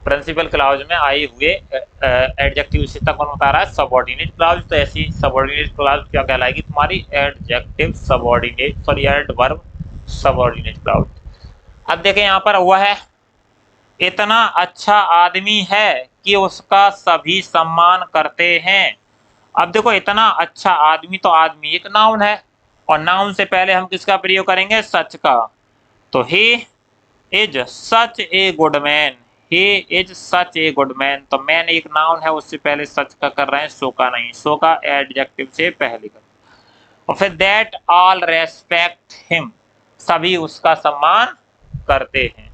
प्रिंसिपल क्लॉज में आए हुए एडजेक्टिव विशेषता कौन बता रहा है? Subordinate clause. तो ऐसी सबऑर्डिनेट क्लॉज क्या कहलाएगी तुम्हारी? Adjective subordinate, sorry adverb subordinate clause. अब देखें यहाँ पर हुआ है इतना अच्छा आदमी है कि उसका सभी सम्मान करते हैं। अब देखो इतना अच्छा आदमी, तो आदमी एक नाउन है और नाउन से पहले हम किसका प्रयोग करेंगे? सच का। तो he is such a good man, he is such a good man. तो मैन एक नाउन है, उससे पहले सच का कर रहे हैं, सो का नहीं, सो का एडजेक्टिव से पहले कर। और फिर दैट ऑल रेस्पेक्ट हिम, सभी उसका सम्मान करते हैं।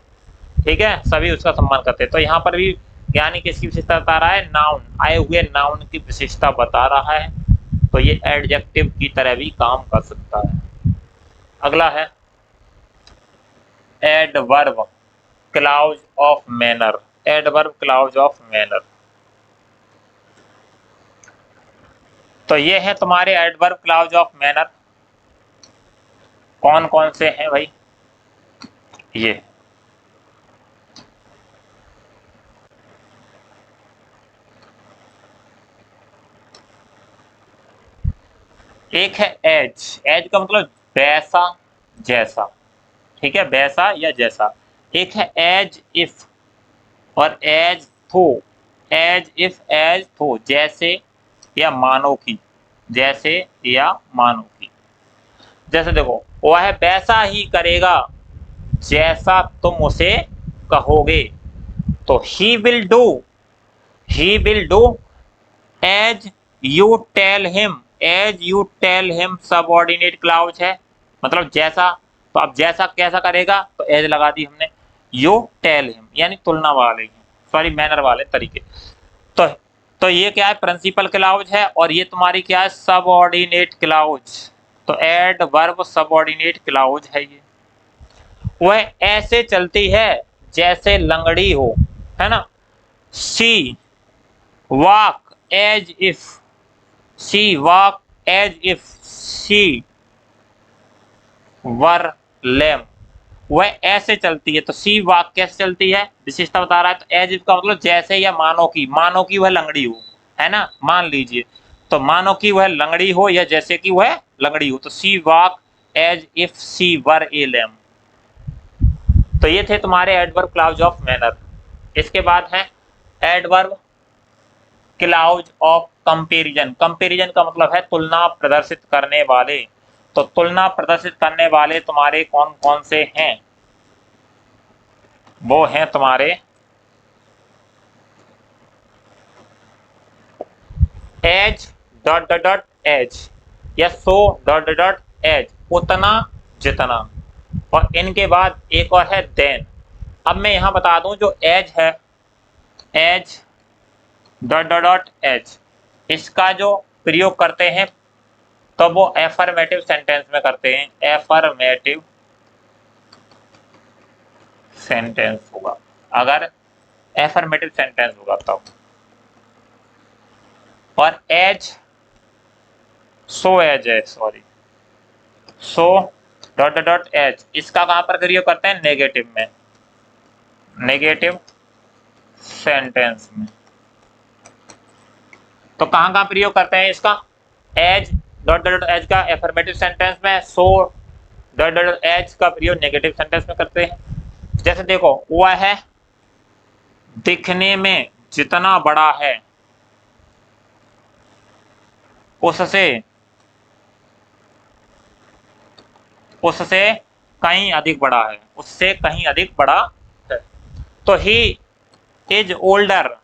ठीक है, सभी उसका सम्मान करते हैं। तो यहाँ पर भी यानी किसकी विशेषता बता रहा है? नाउन, आए हुए नाउन की विशेषता बता रहा है। तो ये एडजेक्टिव की तरह भी काम कर सकता है। अगला है adverb clause of manner, adverb clause of manner. तो ये है तुम्हारे एडवर्ब क्लॉज ऑफ मैनर। कौन कौन से हैं भाई? ये एक है एज, एज का मतलब वैसा, जैसा। ठीक है, वैसा या जैसा। एक है एज इफ और एज थो, एज इफ एज थो, जैसे या मानो की, जैसे या मानो की। जैसे देखो वह वैसा ही करेगा जैसा तुम उसे कहोगे। तो he will do, he will do as you tell him, as you tell him subordinate clause है, मतलब जैसा। तो अब जैसा कैसा करेगा? तो एज लगा दी हमने। यू टेल हिम यानी तुलना वाले, सॉरी मैनर वाले तरीके। तो तो ये क्या है? प्रिंसिपल क्लॉज है और ये तुम्हारी क्या है? Subordinate clause. तो एडवर्ब सबऑर्डिनेट क्लॉज है ये। वह ऐसे चलती है जैसे लंगड़ी हो, है ना। She walk as if, she walk as if she were lame, वह ऐसे चलती है। तो सी वॉक कैसे चलती है? विशेषता बता रहा है। तो एज इफ का मतलब जैसे या मानो की, मानो की वह लंगड़ी हो, है ना, मान लीजिए। तो मानो की वह लंगड़ी हो या जैसे कि वह लंगड़ी हो। तो सी वॉक एज इफ सी वर ए लेम। तो ये थे तुम्हारे एडवर्ब क्लाउज ऑफ मैनर। इसके बाद है adverb clause of comparison. Comparison का मतलब है तुलना प्रदर्शित करने वाले। तो तुलना प्रदर्शित करने वाले तुम्हारे कौन कौन से हैं? वो हैं तुम्हारे as dot dot dot as या so dot dot dot as, उतना जितना। और इनके बाद एक और है देन। अब मैं यहां बता दूं जो एज है, as dot dot dot as, इसका जो प्रयोग करते हैं तो वो एफर्मेटिव सेंटेंस में करते हैं। एफर्मेटिव सेंटेंस होगा, अगर एफर्मेटिव सेंटेंस होगा तब। और एज सो एज है, sorry, so dot dot dot as, इसका कहां पर प्रयोग करते हैं? नेगेटिव में, नेगेटिव सेंटेंस में। तो कहां कहां प्रयोग करते हैं इसका? एज डॉट डॉट एज का एफर्मेटिव सेंटेंस में, सो डॉट डॉट एज का प्रयोग नेगेटिव सेंटेंस में करते हैं। जैसे देखो, वह है दिखने में जितना बड़ा है उससे उससे कहीं अधिक बड़ा है, उससे कहीं अधिक बड़ा है। तो he is older,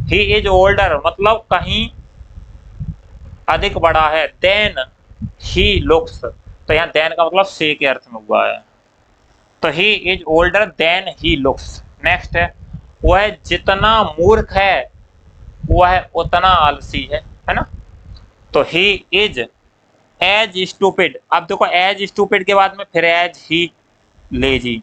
he is older मतलब कहीं अधिक बड़ा है, देन ही लुक्स। तो यहाँ देन का मतलब से के अर्थ में हुआ है। तो he is older than he looks. Next है, वह जितना मूर्ख है वह उतना आलसी है ना। तो ही इज एज स्टूपिड। अब देखो, एज स्टूपिड के बाद में फिर एज ही लेजी।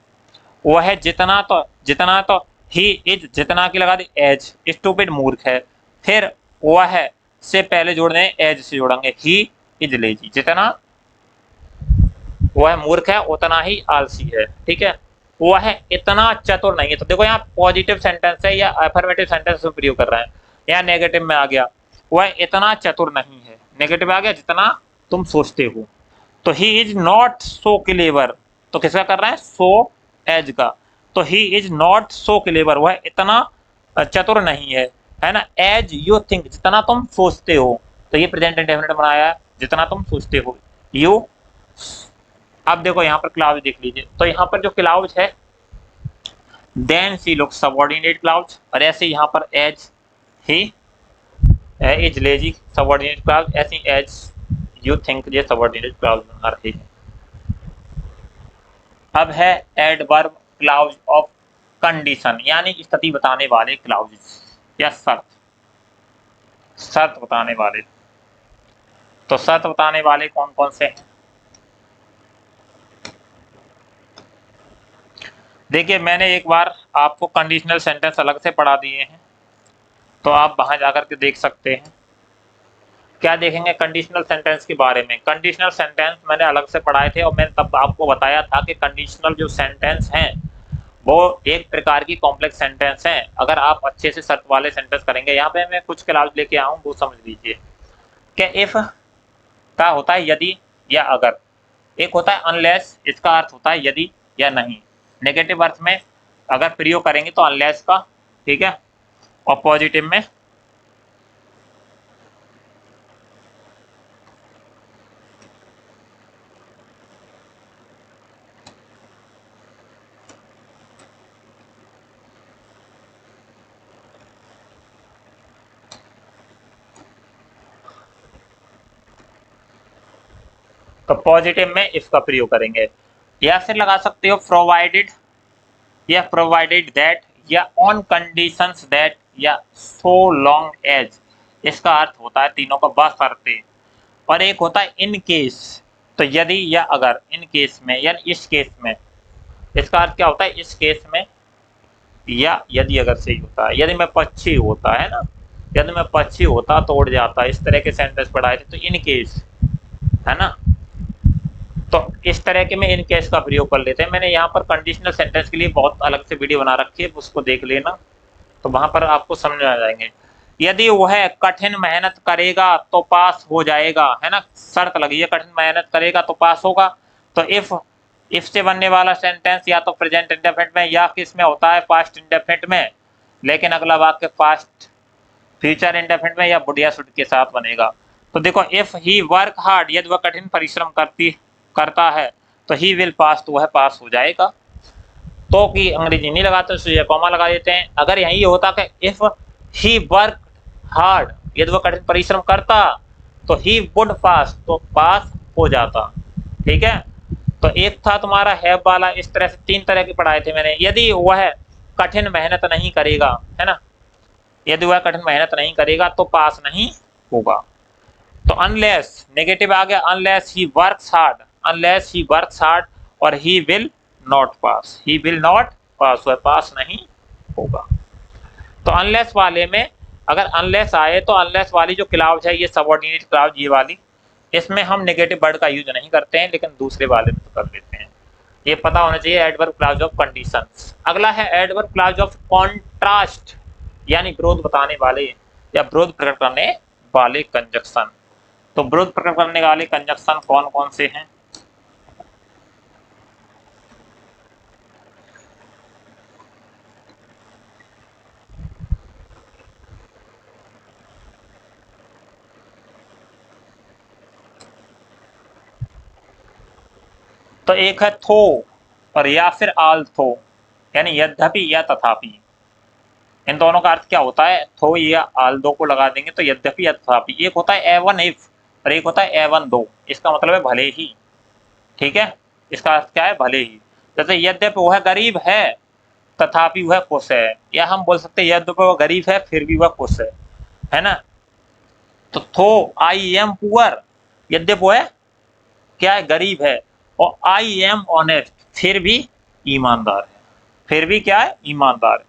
वह जितना तो ही इज जितना की लगा दी एज, स्टूपिड मूर्ख है, फिर वह से पहले जोड़ दें, एज से जोड़ेंगे, ही इज लेजी, जितना वह मूर्ख है उतना ही आलसी है। ठीक है, वह इतना चतुर नहीं है। तो देखो, यहाँ पॉजिटिव सेंटेंस है या अफर्मेटिव सेंटेंस में प्रयोग कर रहे हैं, यहाँ नेगेटिव में आ गया, वह इतना चतुर नहीं है, नेगेटिव आ गया जितना तुम सोचते हो। तो he is not so clever, तो किसका कर रहा है? सो एज का। तो he is not so clever, वह इतना चतुर नहीं है ना, एज यू थिंक, जितना तुम सोचते हो। तो ये प्रेजेंट इंडेफिनिट बनाया है, जितना तुम सोचते हो, यू। अब देखो यहाँ पर क्लाउज देख लीजिए, तो यहाँ पर जो क्लाउज है than she look subordinate clause, और ऐसे यहाँ पर as he is lazy subordinate clause, ऐसे एज यू थिंक ये सबऑर्डिनेट क्लाउज बना रही है। अब है एडवर्ब क्लाउज ऑफ कंडीशन, यानी स्थिति बताने वाले क्लाउजेस या शर्त बताने वाले। तो शर्त बताने वाले कौन कौन से हैं? देखिए, मैंने एक बार आपको कंडीशनल सेंटेंस अलग से पढ़ा दिए हैं, तो आप वहां जाकर के देख सकते हैं। क्या देखेंगे कंडीशनल सेंटेंस के बारे में? कंडीशनल सेंटेंस मैंने अलग से पढ़ाए थे, और मैंने तब आपको बताया था कि कंडीशनल जो सेंटेंस हैं वो एक प्रकार की कॉम्प्लेक्स सेंटेंस हैं। अगर आप अच्छे से शर्त वाले सेंटेंस करेंगे, यहाँ पे मैं कुछ क्लास लेके आऊँ, वो समझ लीजिए। क्या इफ का होता है यदि या अगर, एक होता है अनलेस, इसका अर्थ होता है यदि या नहीं, नेगेटिव अर्थ में अगर प्रयोग करेंगे तो अनलेस का, ठीक है, और पॉजिटिव में तो पॉजिटिव में इसका प्रयोग करेंगे। या फिर लगा सकते हो प्रोवाइडेड या प्रोवाइडेड दैट या ऑन कंडीशंस दैट या सो लॉन्ग एज, इसका अर्थ होता है तीनों का बशर्ते। और एक होता है इन केस, तो यदि या अगर, इन केस में या इस केस में, इसका अर्थ क्या होता है? इस केस में या यदि अगर से ही होता है। यदि मैं पक्षी होता है ना, यदि मैं पक्षी होता तो उड़ जाता, इस तरह के सेंटेंस पढ़ाए थे, तो इन केस, है ना। तो इस तरह के में इन केस का प्रयोग कर लेते हैं। मैंने यहाँ पर कंडीशनल सेंटेंस के लिए बहुत अलग से वीडियो बना रखी है, उसको देख लेना, तो वहां पर आपको समझ आ जाएंगे। यदि वह कठिन मेहनत करेगा तो पास हो जाएगा, है ना, शर्त लगी है, कठिन मेहनत करेगा तो पास होगा। तो इफ इफ से बनने वाला सेंटेंस या तो प्रेजेंट इंडेफिनिट में या किस में होता है, पास्ट इंडेफिनिट में, लेकिन अगला वाक्य पास्ट फ्यूचर इंडेफिनिट में या वुड या शुड के साथ बनेगा। तो देखो, इफ ही वर्क हार्ड, यदि वह कठिन परिश्रम करता है, तो ही विल पास, तो वह पास हो जाएगा। तो की अंग्रेजी नहीं लगाते, तो ये कॉमा लगा देते हैं। अगर यही होता कि इफ ही वर्क हार्ड, यदि वह कठिन परिश्रम करता, तो ही वुड पास, तो पास हो जाता। ठीक है, तो एक था तुम्हारा हैव वाला, इस तरह से 3 तरह के पढ़ाए थे मैंने। यदि वह कठिन मेहनत नहीं करेगा, है ना, यदि वह कठिन मेहनत नहीं करेगा तो पास नहीं होगा। तो अनलेस, नेगेटिव आ गया, unless he works hard, unless he works hard, और he will not pass, he will not pass, वह पास नहीं होगा। तो अनलेस वाले में अगर अनलेस आए तो अनलेस वाली जो क्लाउज है, ये सबऑर्डिनेट क्लाउज ये वाली, इसमें हम नेगेटिव वर्ड का यूज नहीं करते हैं, लेकिन दूसरे वाले में तो कर लेते हैं। ये पता होना चाहिए, एडवर्ब क्लाउज ऑफ कंडीशंस। अगला है एडवर्ब क्लाउज ऑफ कॉन्ट्रास्ट, यानी विरोध बताने वाले या विरोध प्रकट करने वाले कंजक्शन। तो विरोध प्रकट करने वाले कंजक्शन कौन कौन से हैं? तो एक है थो और या फिर आल थो, यानी यद्यपि या तथापि। इन दोनों का अर्थ क्या होता है? थो या आल दो को लगा देंगे तो यद्यपि या तथापि। एक होता है एवन इफ और एक होता है एवन दो, इसका मतलब है भले ही। ठीक है, इसका अर्थ क्या है? भले ही। जैसे यद्यपि वह गरीब है तथापि वह खुश है, या हम बोल सकते हैं यद्यपि वह गरीब है फिर भी वह खुश है ना। तो थो आई एम पुअर, यद्यपि वह क्या है? गरीब है, और आई एम ऑनेस्ट, फिर भी ईमानदार है, फिर भी क्या है? ईमानदार है।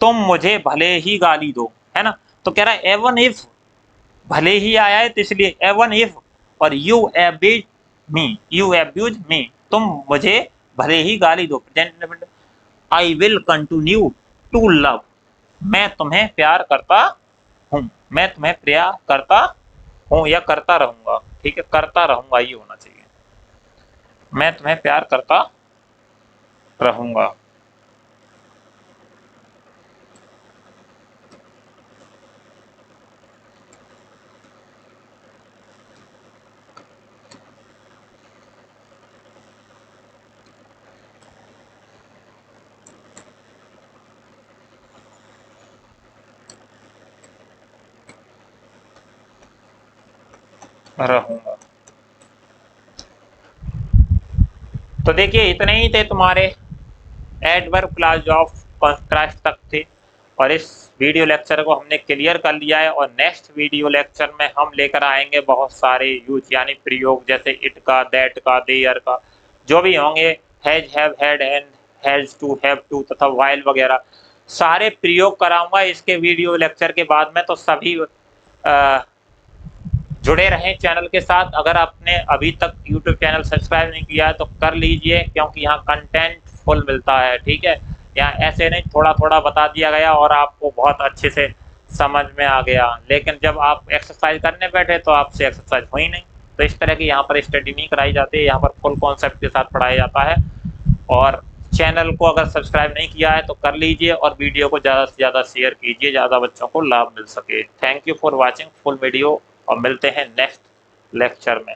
तुम मुझे भले ही गाली दो, है ना। तो कह रहा है एवन इफ, भले ही आया है तो इसलिए एवन इफ, और you abuse me, you abuse me, तुम मुझे भले ही गाली दो। I will continue to love, मैं तुम्हें प्यार करता हूँ, मैं तुम्हें प्यार करता हूँ या करता रहूंगा। ठीक है, करता रहूंगा ये होना चाहिए, मैं तुम्हें प्यार करता रहूंगा। रहूंगा। तो देखिए, इतने ही थे तुम्हारे एडवर्ब क्लास ऑफ कॉन्ट्रास्ट तक थे, और इस वीडियो लेक्चर को हमने क्लियर कर लिया है। और नेक्स्ट वीडियो लेक्चर में हम लेकर आएंगे बहुत सारे यूज, यानी प्रयोग, जैसे इट का, दैट का, देयर का, जो भी होंगे, has, have, had, and, has to, have to तथा वाइल वगैरह, सारे प्रयोग कराऊंगा इसके वीडियो लेक्चर के बाद में। तो सभी जुड़े रहें चैनल के साथ। अगर आपने अभी तक यूट्यूब चैनल सब्सक्राइब नहीं किया है तो कर लीजिए, क्योंकि यहाँ कंटेंट फुल मिलता है। ठीक है, यहाँ ऐसे नहीं थोड़ा थोड़ा बता दिया गया और आपको बहुत अच्छे से समझ में आ गया, लेकिन जब आप एक्सरसाइज करने बैठे तो आपसे एक्सरसाइज हुई नहीं। तो इस तरह की यहाँ पर स्टडी नहीं कराई जाती है, यहाँ पर फुल कॉन्सेप्ट के साथ पढ़ाया जाता है। और चैनल को अगर सब्सक्राइब नहीं किया है तो कर लीजिए, और वीडियो को ज़्यादा से ज़्यादा शेयर कीजिए, ज़्यादा बच्चों को लाभ मिल सके। Thank you for watching full video, और मिलते हैं नेक्स्ट लेक्चर में।